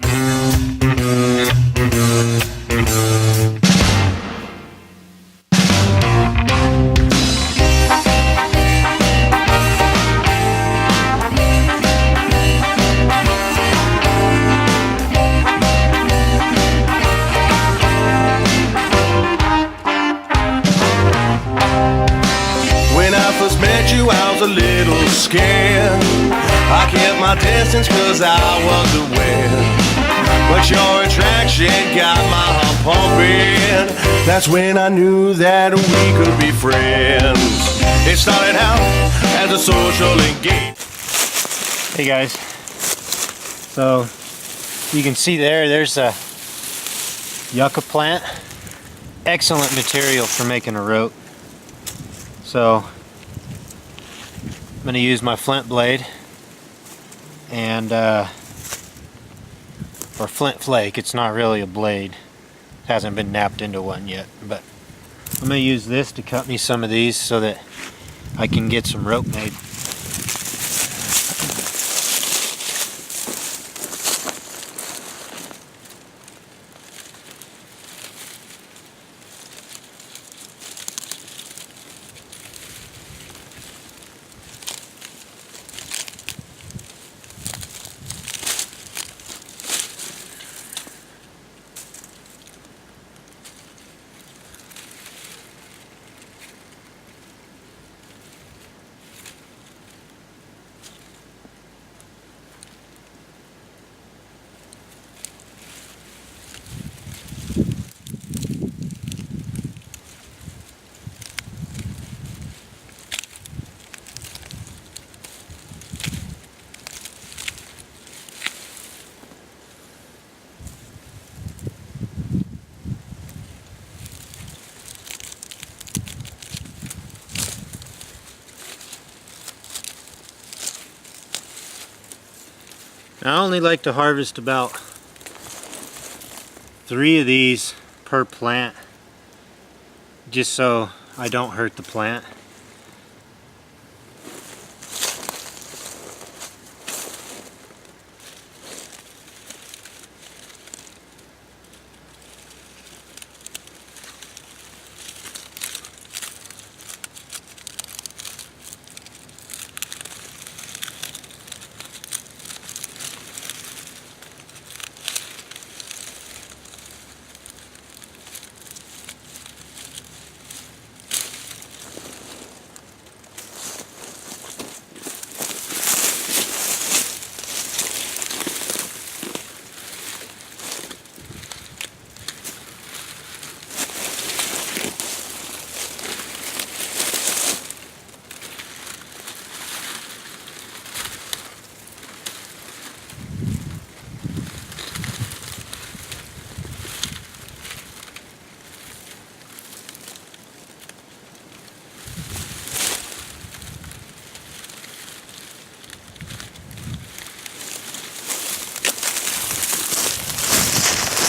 I was a little scared. I kept my distance cause I was aware, but your attraction got my heart pumping. That's when I knew that we could be friends. It started out as a social engagement. Hey guys, so you can see there's a yucca plant. Excellent material for making a rope. So I'm going to use my flint blade and or flint flake. It's not really a blade. It hasn't been napped into one yet, but I'm going to use this to cut me some of these so that I can get some rope made. I only like to harvest about 3 of these per plant, just so I don't hurt the plant.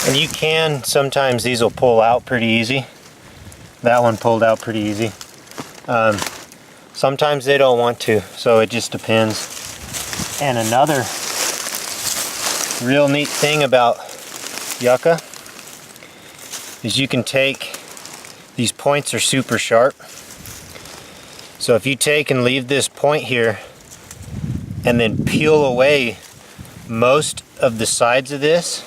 And you can, sometimes these will pull out pretty easy. That one pulled out pretty easy. Sometimes they don't want to, so it just depends. And another real neat thing about yucca is you can take, these points are super sharp. So if you take and leave this point here and then peel away most of the sides of this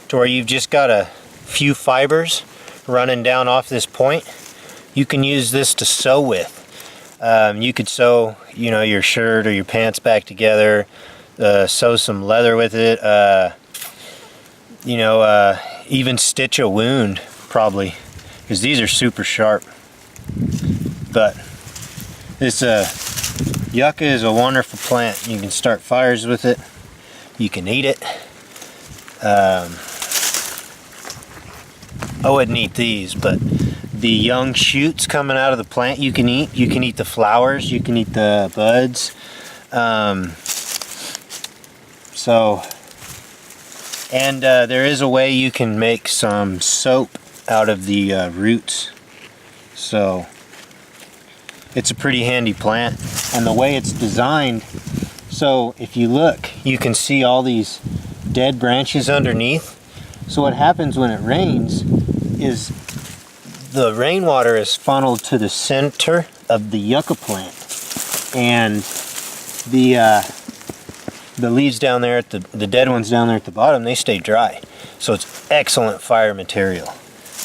to where you've just got a few fibers running down off this point, you can use this to sew with. You could sew, you know, your shirt or your pants back together, sew some leather with it, you know, even stitch a wound probably, because these are super sharp. But this yucca is a wonderful plant. You can start fires with it. You can eat it. I wouldn't eat these, but the young shoots coming out of the plant you can eat. You can eat the flowers, you can eat the buds. There is a way you can make some soap out of the roots. So it's a pretty handy plant. And the way it's designed, so if you look, you can see all these dead branches underneath. So what happens when it rains is the rainwater is funneled to the center of the yucca plant, and the leaves down there, the dead ones down there at the bottom, they stay dry. So it's excellent fire material,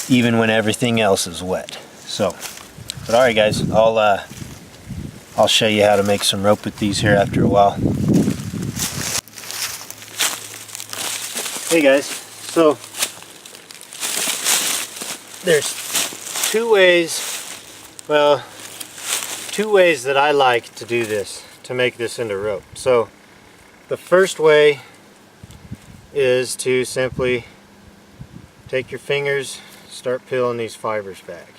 even when everything else is wet. So, but all right, guys, I'll show you how to make some rope with these here after a while. Hey guys, so there's two ways that I like to do this, to make this into rope. So the first way is to simply take your fingers, start peeling these fibers back.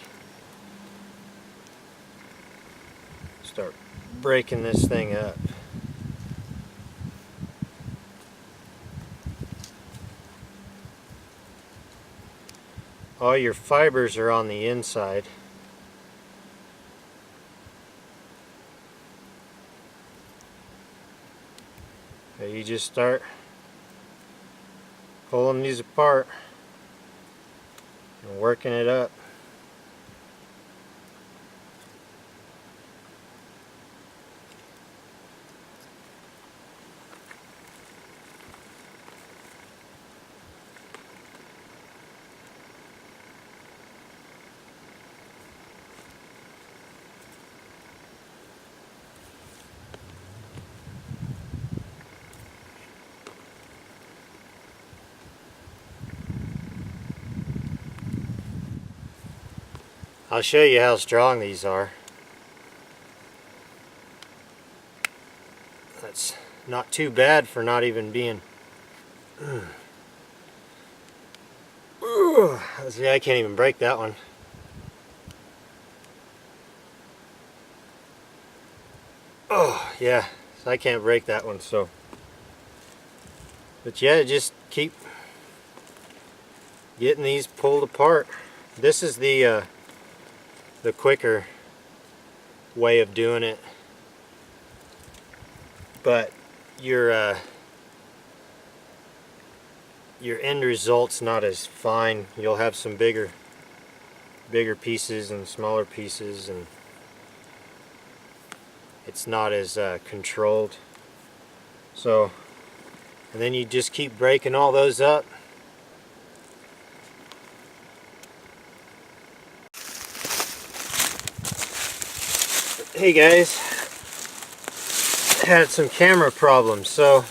Start breaking this thing up. All your fibers are on the inside. So you just start pulling these apart and working it up. I'll show you how strong these are. That's not too bad for not even being... See, I can't even break that one. Oh, yeah, I can't break that one, so... But yeah, just keep getting these pulled apart. This is the quicker way of doing it, but your end result's not as fine. You'll have some bigger pieces and smaller pieces, and it's not as controlled. So, and then you just keep breaking all those up. Hey guys, had some camera problems, so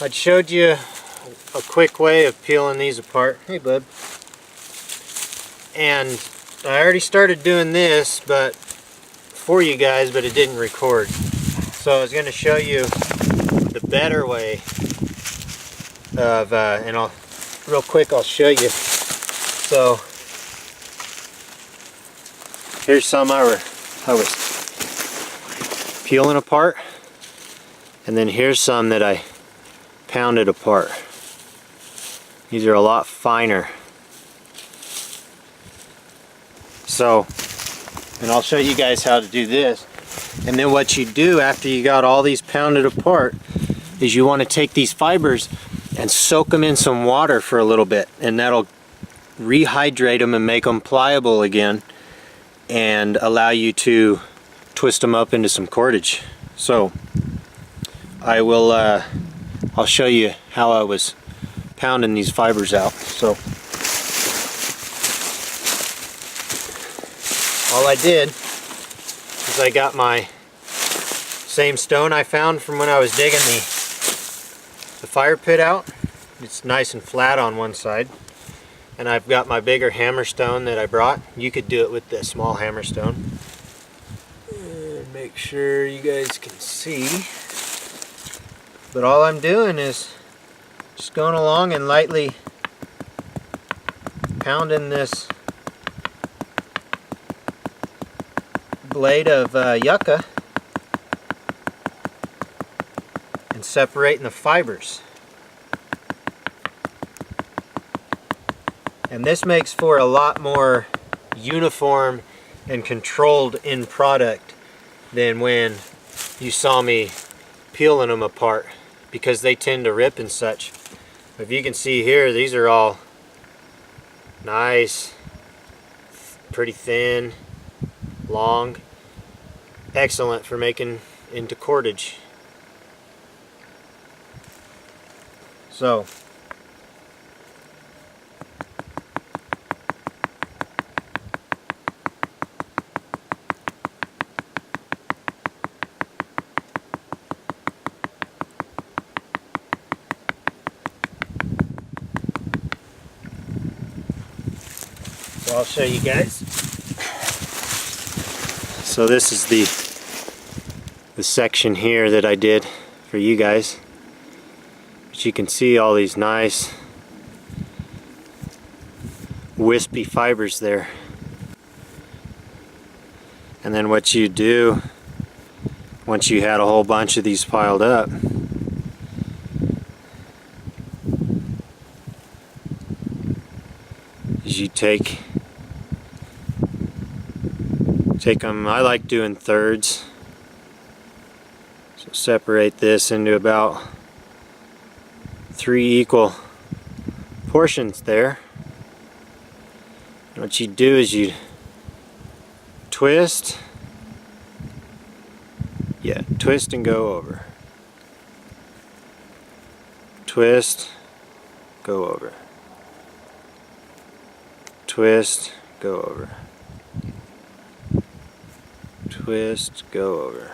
I showed you a quick way of peeling these apart. Hey bud. And I already started doing this for you guys, but it didn't record. So I was going to show you the better way of, and real quick I'll show you. So here's some I was peeling apart, and then here's some that I pounded apart. These are a lot finer. So, and I'll show you guys how to do this. And then what you do after you got all these pounded apart is you want to take these fibers and soak them in some water for a little bit, and that'll rehydrate them and make them pliable again, and allow you to twist them up into some cordage. So I'll show you how I was pounding these fibers out. So all I did is I got my same stone I found from when I was digging the fire pit out. It's nice and flat on one side. And I've got my bigger hammerstone that I brought. You could do it with the small hammerstone. And make sure you guys can see. But all I'm doing is just going along and lightly pounding this blade of yucca and separating the fibers. And this makes for a lot more uniform and controlled end product than when you saw me peeling them apart because they tend to rip and such. If you can see here, these are all nice, pretty thin, long, excellent for making into cordage. So I'll show you guys. So this is the section here that I did for you guys. But you can see all these nice wispy fibers there. And then what you do once you had a whole bunch of these piled up, is you take them, I like doing thirds, so separate this into about 3 equal portions there. And what you do is you twist, twist and go over, twist, go over, twist, go over, twist, go over.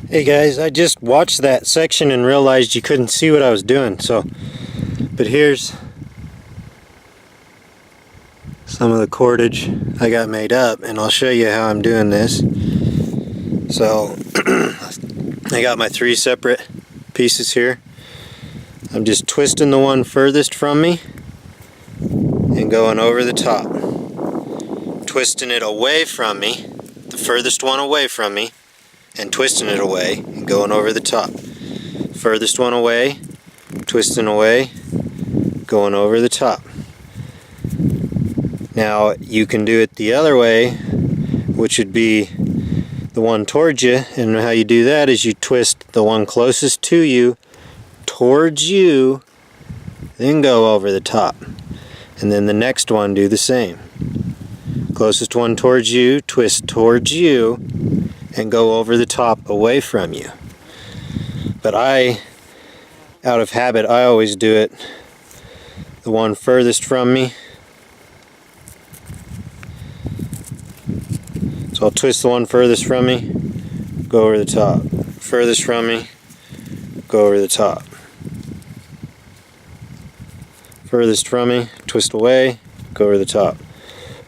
Hey guys, I just watched that section and realized you couldn't see what I was doing, but here's some of the cordage I got made up, and I'll show you how I'm doing this. So I got my 3 separate pieces here. I'm just twisting the one furthest from me and going over the top, twisting it away from me, the furthest one away from me, and twisting it away and going over the top. Furthest one away, twisting away, going over the top. Now you can do it the other way, which would be the one towards you, and how you do that is you twist the one closest to you towards you, then go over the top. And then the next one, do the same. Closest one towards you, twist towards you, and go over the top away from you. But out of habit, I always do it the one furthest from me. So I'll twist the one furthest from me, go over the top. Furthest from me, go over the top. Furthest from me, twist away, go over the top.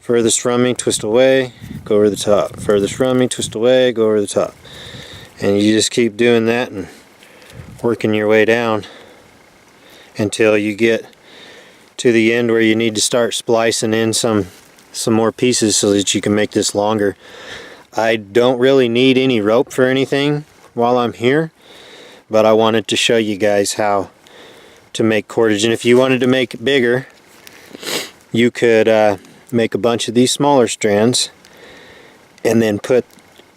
Furthest from me, twist away, go over the top. Furthest from me, twist away, go over the top. And you just keep doing that and working your way down until you get to the end where you need to start splicing in some more pieces so that you can make this longer. I don't really need any rope for anything while I'm here, but I wanted to show you guys how to make cordage. And if you wanted to make it bigger, you could make a bunch of these smaller strands and then put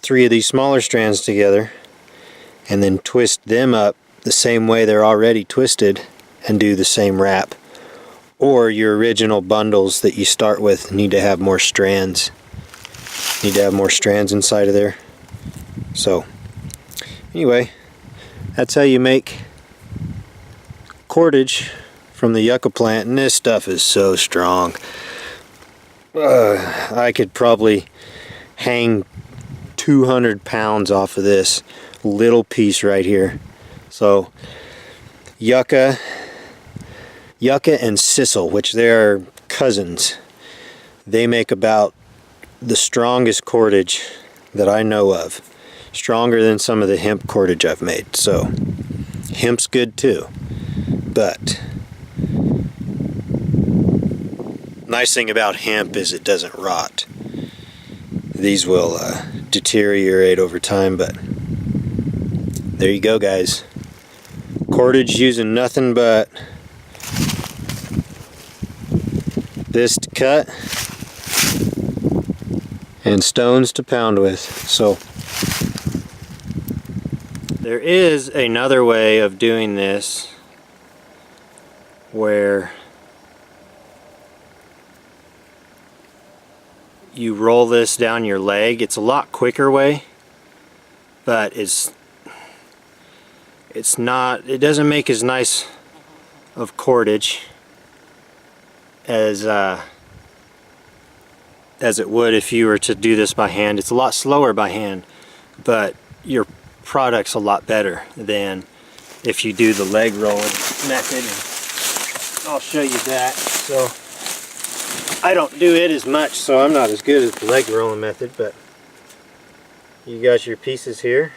3 of these smaller strands together and then twist them up the same way they're already twisted and do the same wrap. Or your original bundles that you start with need to have more strands. Need to have more strands inside of there. So anyway, that's how you make cordage from the yucca plant, and this stuff is so strong. I could probably hang 200 pounds off of this little piece right here. So yucca and sisal, which they are cousins, they make about the strongest cordage that I know of. Stronger than some of the hemp cordage I've made. So hemp's good too, but nice thing about hemp is it doesn't rot. These will deteriorate over time, but there you go guys. Cordage using nothing but this to cut and stones to pound with. So There is another way of doing this where you roll this down your leg. It's a lot quicker way, but it doesn't make as nice of cordage as it would if you were to do this by hand. It's a lot slower by hand, but your product's a lot better than if you do the leg rolling method. And I'll show you that. So I don't do it as much, so I'm not as good as the leg rolling method, but you got your pieces here,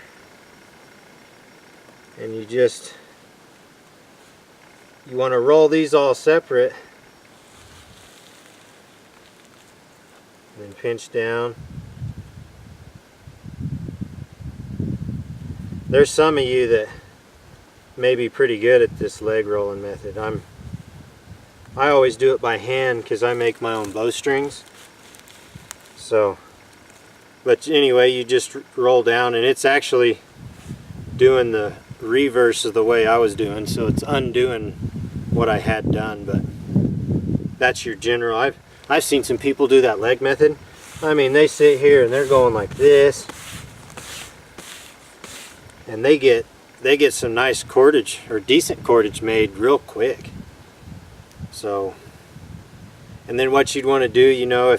and you want to roll these all separate, and then pinch down. There's some of you that may be pretty good at this leg rolling method. I always do it by hand because I make my own bowstrings. So, but anyway, you just roll down, and it's actually doing the reverse of the way I was doing, so it's undoing what I had done. But that's your general. I've seen some people do that leg method. I mean, they sit here and they're going like this, and they get some nice cordage, or decent cordage, made real quick. So, and then what you'd want to do, you know,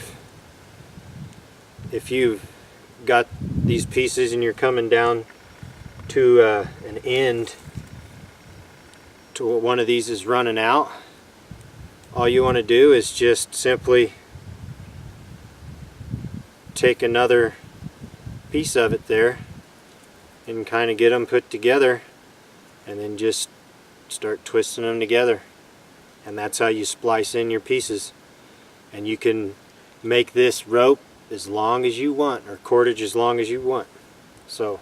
if you've got these pieces and you're coming down to an end to one of these is running out, all you want to do is just simply take another piece of it there and kind of get them put together, and then just start twisting them together, and that's how you splice in your pieces. And you can make this rope as long as you want, or cordage as long as you want. So,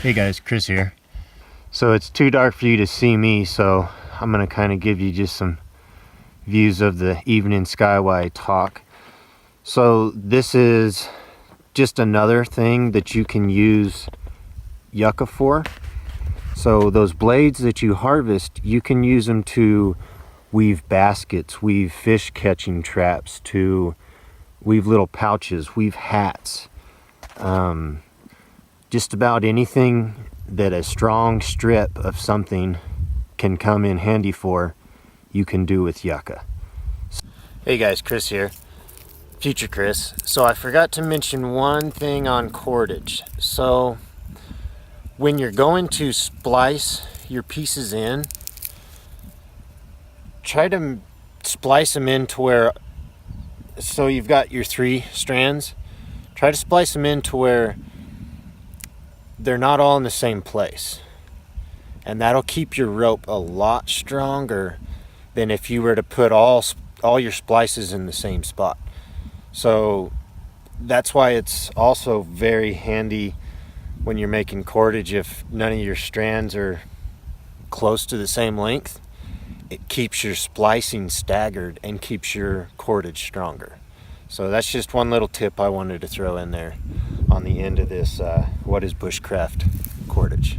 hey guys, Chris here. So it's too dark for you to see me, so I'm gonna kind of give you just some views of the evening sky while I talk. So this is just another thing that you can use yucca for. So those blades that you harvest, you can use them to weave baskets, weave fish catching traps, to weave little pouches, weave hats. Just about anything that a strong strip of something can come in handy for, you can do with yucca. Hey guys, Chris here. Future Chris. So I forgot to mention one thing on cordage. So when you're going to splice your pieces in, try to splice them in to where, so you've got your 3 strands, try to splice them in to where they're not all in the same place, and that'll keep your rope a lot stronger than if you were to put all your splices in the same spot. So that's why it's also very handy when you're making cordage, if none of your strands are close to the same length, it keeps your splicing staggered and keeps your cordage stronger. So that's just one little tip I wanted to throw in there on the end of this what is bushcraft cordage.